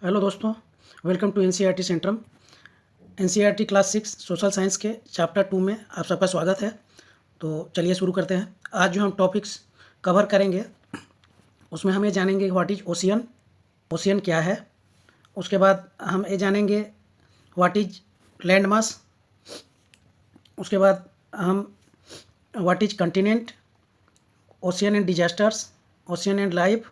Hello दोस्तों, welcome to NCERT Centrum. NCERT class 6 social science के chapter 2 में आप सबका स्वागत है। तो चलिए शुरू करते हैं। आज जो हम टॉपिक्स कवर करेंगे उसमें हम ये जानेंगे व्हाट इज़ ओशियन, ओशियन क्या है। उसके बाद हम ये जानेंगे व्हाट इज़ लैंड मास। उसके बाद हम what is continent, ocean and disasters, ocean and life,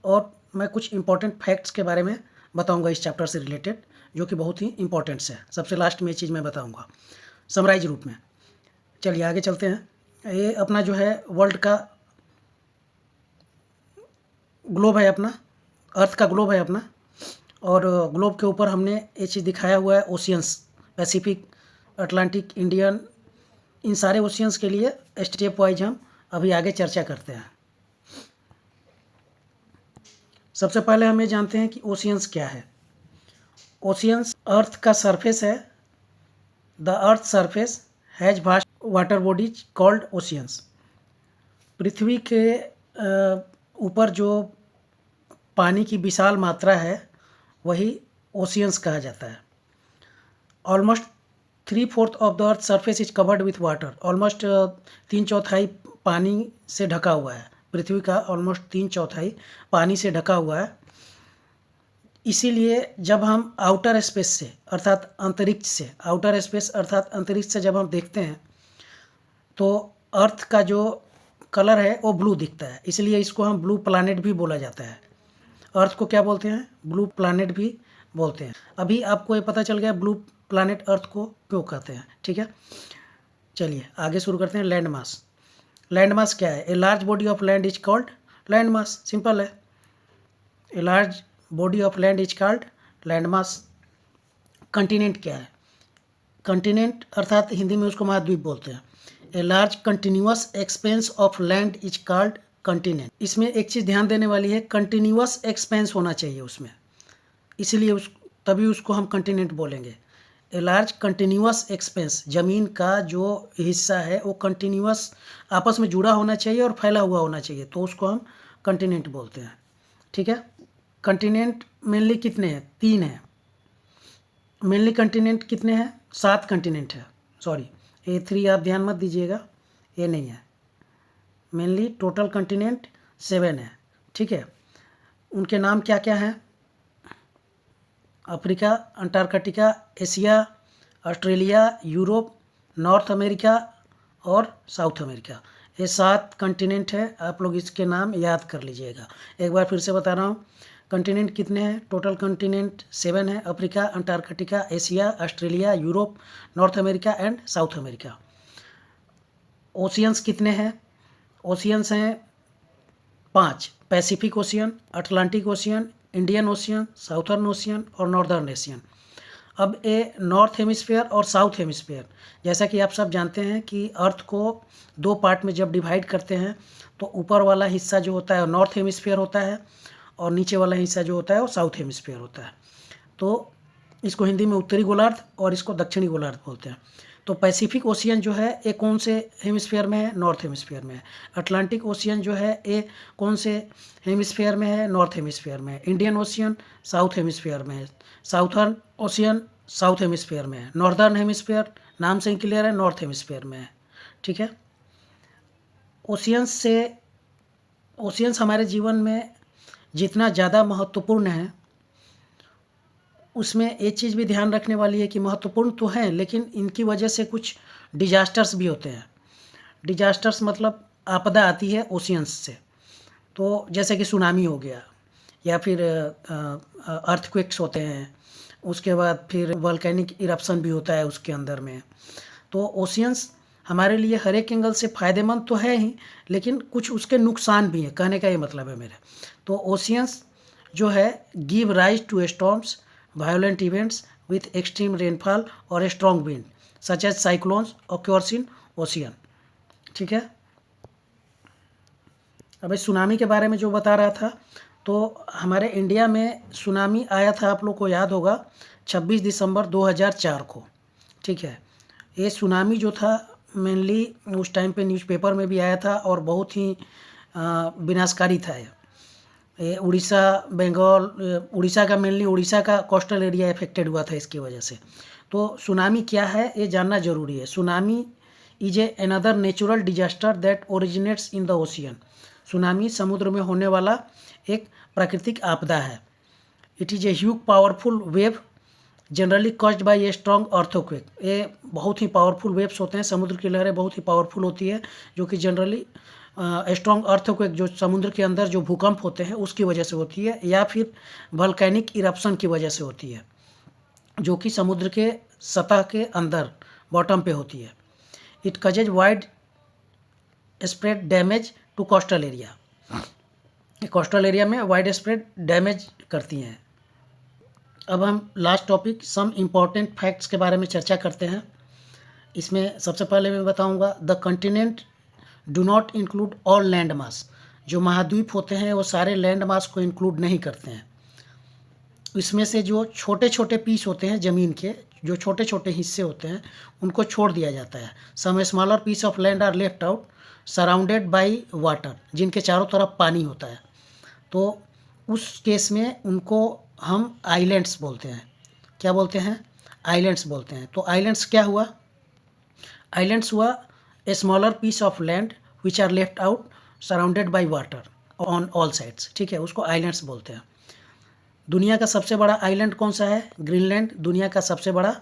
और मैं कुछ इंपॉर्टेंट फैक्ट्स के बारे में बताऊंगा इस चैप्टर से रिलेटेड, जो कि बहुत ही इंपॉर्टेंट्स है। सबसे लास्ट में ये चीज़ मैं बताऊंगा समराइज रूप में। चलिए आगे चलते हैं। ये अपना जो है वर्ल्ड का ग्लोब है, अपना अर्थ का ग्लोब है अपना, और ग्लोब के ऊपर हमने ये चीज़ दिखाया हुआ है ओशियंस, पैसिफिक, अटलांटिक, इंडियन, इन सारे ओशियंस के लिए स्टेप वाइज हम अभी आगे चर्चा करते हैं। सबसे पहले हम ये जानते हैं कि ओशियंस क्या है। ओशियंस अर्थ का सरफेस है। The earth surface has vast water bodies called oceans. पृथ्वी के ऊपर जो पानी की विशाल मात्रा है वही ओशियंस कहा जाता है। Almost 3/4 of the earth surface is covered with water. Almost 3/4 पानी से ढका हुआ है। पृथ्वी का ऑलमोस्ट 3/4 पानी से ढका हुआ है। इसीलिए जब हम आउटर स्पेस से अर्थात अंतरिक्ष से, आउटर स्पेस अर्थात अंतरिक्ष से जब हम देखते हैं तो अर्थ का जो कलर है वो ब्लू दिखता है। इसलिए इसको हम ब्लू प्लैनेट भी बोला जाता है। अर्थ को क्या बोलते हैं? ब्लू प्लैनेट भी बोलते हैं। अभी आपको ये पता चल गया ब्लू प्लैनेट अर्थ को क्यों कहते हैं। ठीक है, चलिए आगे शुरू करते हैं। Land mass. लैंड मास क्या है? A large body of land is called land mass. Simple है, a large body of land is called land mass. Continent क्या है? कंटिनेंट अर्थात हिंदी में उसको महाद्वीप बोलते हैं। A large continuous expense of land is called continent. इसमें एक चीज़ ध्यान देने वाली है, कंटिन्यूअस एक्सपेंस होना चाहिए उसमें, इसलिए तभी उसको हम कंटिनेंट बोलेंगे। ए लार्ज कंटिन्यूअस एक्सपेंस, ज़मीन का जो हिस्सा है वो कंटिन्यूअस आपस में जुड़ा होना चाहिए और फैला हुआ होना चाहिए, तो उसको हम कंटिनेंट बोलते हैं। ठीक है, कंटिनेंट मेनली कितने हैं? 3 हैं। मेनली कंटिनेंट कितने हैं? 7 कंटिनेंट है। सॉरी, ये 3 आप ध्यान मत दीजिएगा, ये नहीं है। मेनली टोटल कंटिनेंट 7 है। ठीक है, उनके नाम क्या क्या हैं? Africa, Antarctica, Asia, Australia, Europe, north America और साउथ अमेरिका। ये 7 कंटिनेंट है। आप लोग इसके नाम याद कर लीजिएगा। एक बार फिर से बता रहा हूँ, कंटिनेंट कितने हैं? टोटल कंटिनेंट 7 है। Africa, Antarctica, Asia, Australia, Europe, north America and south America. Oceans कितने हैं? ओशियंस हैं 5। Pacific ocean, Atlantic ocean, Indian ocean, southern ocean और नॉर्दर्न ओशियन। अब ये नॉर्थ हेमिस्फीयर और साउथ हेमिस्फीयर, जैसा कि आप सब जानते हैं कि अर्थ को 2 पार्ट में जब डिवाइड करते हैं तो ऊपर वाला हिस्सा जो होता है नॉर्थ हेमिस्फीयर होता है और नीचे वाला हिस्सा जो होता है वो साउथ हेमिस्फीयर होता है। तो इसको हिंदी में उत्तरी गोलार्ध और इसको दक्षिणी गोलार्ध बोलते हैं। तो पैसिफिक ओशियन जो है ये कौन से हेमिस्फीयर में है? नॉर्थ हेमिस्फीयर में है। अटलांटिक ओशियन जो है ये कौन से हेमिस्फीयर में है? नॉर्थ हेमिस्फीयर में है। इंडियन ओशियन साउथ हेमिस्फीयर में है। साउथर्न ओशियन साउथ हेमिस्फीयर में है। नॉर्दर्न हेमिस्फीयर नाम से ही क्लियर है, नॉर्थ हेमिस्फीयर में है। ठीक है, ओशियंस हमारे जीवन में जितना ज़्यादा महत्वपूर्ण है उसमें एक चीज़ भी ध्यान रखने वाली है कि महत्वपूर्ण तो हैं लेकिन इनकी वजह से कुछ डिजास्टर्स भी होते हैं। डिजास्टर्स मतलब आपदा आती है ओशियंस से। तो जैसे कि सुनामी हो गया या फिर अर्थक्वेक्स होते हैं, उसके बाद फिर वोल्केनिक इरप्शन भी होता है उसके अंदर में। तो ओशियंस हमारे लिए हर एक एंगल से फ़ायदेमंद तो है ही, लेकिन कुछ उसके नुकसान भी हैं, कहने का ये मतलब है मेरे। तो ओशियंस जो है give rise to storms, violent events with extreme rainfall और strong wind such as cyclones occurs in ocean. ठीक है, अभी सुनामी के बारे में जो बता रहा था, तो हमारे इंडिया में सुनामी आया था, आप लोग को याद होगा, 26 दिसंबर 2004 को। ठीक है, ये सुनामी जो था मेनली उस टाइम पे न्यूज़पेपर में भी आया था और बहुत ही विनाशकारी था ये। उड़ीसा, बंगाल, उड़ीसा का मेनली उड़ीसा का कोस्टल एरिया इफेक्टेड हुआ था इसकी वजह से। तो सुनामी क्या है ये जानना जरूरी है। Tsunami is a another natural disaster that originates in the ocean. Tsunami समुद्र में होने वाला एक प्राकृतिक आपदा है। It is a huge powerful wave generally caused by a strong earthquake. ये बहुत ही पावरफुल वेव्स होते हैं, समुद्र की लहरें बहुत ही पावरफुल होती है, जो कि जनरली स्ट्रॉन्ग अर्थक्वेक, जो समुद्र के अंदर जो भूकंप होते हैं उसकी वजह से होती है, या फिर वल्केनिक इरप्शन की वजह से होती है, जो कि समुद्र के सतह के अंदर बॉटम पे होती है। It causes wide spread damage to coastal area. Coastal area में वाइड स्प्रेड डैमेज करती हैं। अब हम last topic some important facts के बारे में चर्चा करते हैं। इसमें सबसे पहले मैं बताऊंगा the continent do not include all land mass. जो महाद्वीप होते हैं वो सारे लैंड मास को इंक्लूड नहीं करते हैं। इसमें से जो छोटे छोटे पीस होते हैं ज़मीन के, जो छोटे छोटे हिस्से होते हैं उनको छोड़ दिया जाता है। Some smaller piece of land are left out surrounded by water, जिनके चारों तरफ पानी होता है। तो उस केस में उनको हम आइलैंड्स बोलते हैं। क्या बोलते हैं? आइलैंड्स बोलते हैं। तो आइलैंड्स क्या हुआ? आइलैंड्स हुआ a smaller piece of land which are left out surrounded by water on all sides. ठीक है, उसको आइलैंड्स बोलते हैं। दुनिया का सबसे बड़ा आइलैंड कौन सा है? ग्रीनलैंड दुनिया का सबसे बड़ा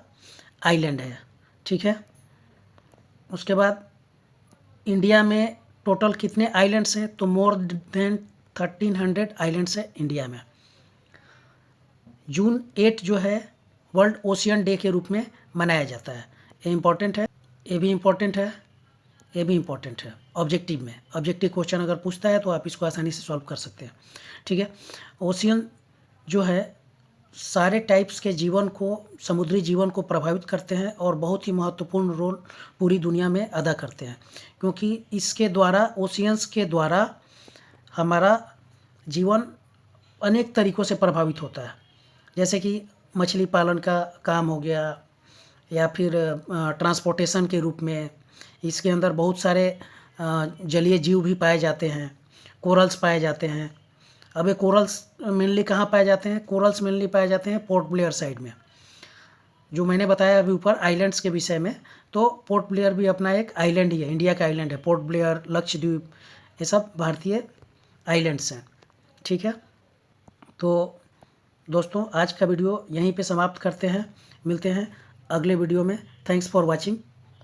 आइलैंड है। ठीक है, उसके बाद इंडिया में टोटल कितने आइलैंड्स हैं? तो मोर देन 1300 आइलैंड्स है इंडिया में। जून 8 जो है वर्ल्ड ओशियन डे के रूप में मनाया जाता है। ये इम्पॉर्टेंट है, ये भी इम्पॉर्टेंट है, ये भी इम्पॉर्टेंट है। ऑब्जेक्टिव में ऑब्जेक्टिव क्वेश्चन अगर पूछता है तो आप इसको आसानी से सॉल्व कर सकते हैं। ठीक है, ओशियन जो है सारे टाइप्स के जीवन को, समुद्री जीवन को प्रभावित करते हैं और बहुत ही महत्वपूर्ण रोल पूरी दुनिया में अदा करते हैं, क्योंकि इसके द्वारा, ओशियंस के द्वारा हमारा जीवन अनेक तरीक़ों से प्रभावित होता है। जैसे कि मछली पालन का काम हो गया, या फिर ट्रांसपोर्टेशन के रूप में इसके अंदर बहुत सारे जलीय जीव भी पाए जाते हैं, कोरल्स पाए जाते हैं। अब ये कोरल्स मेनली कहाँ पाए जाते हैं? कोरल्स मेनली पाए जाते हैं पोर्ट ब्लेयर साइड में, जो मैंने बताया अभी ऊपर आइलैंड्स के विषय में। तो पोर्ट ब्लेयर भी अपना एक आइलैंड ही है, इंडिया का आइलैंड है। पोर्ट ब्लेयर, लक्षद्वीप, ये सब भारतीय आइलैंड्स हैं। ठीक है, तो दोस्तों आज का वीडियो यहीं पे समाप्त करते हैं। मिलते हैं अगले वीडियो में। Thanks for watching.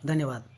धन्यवाद।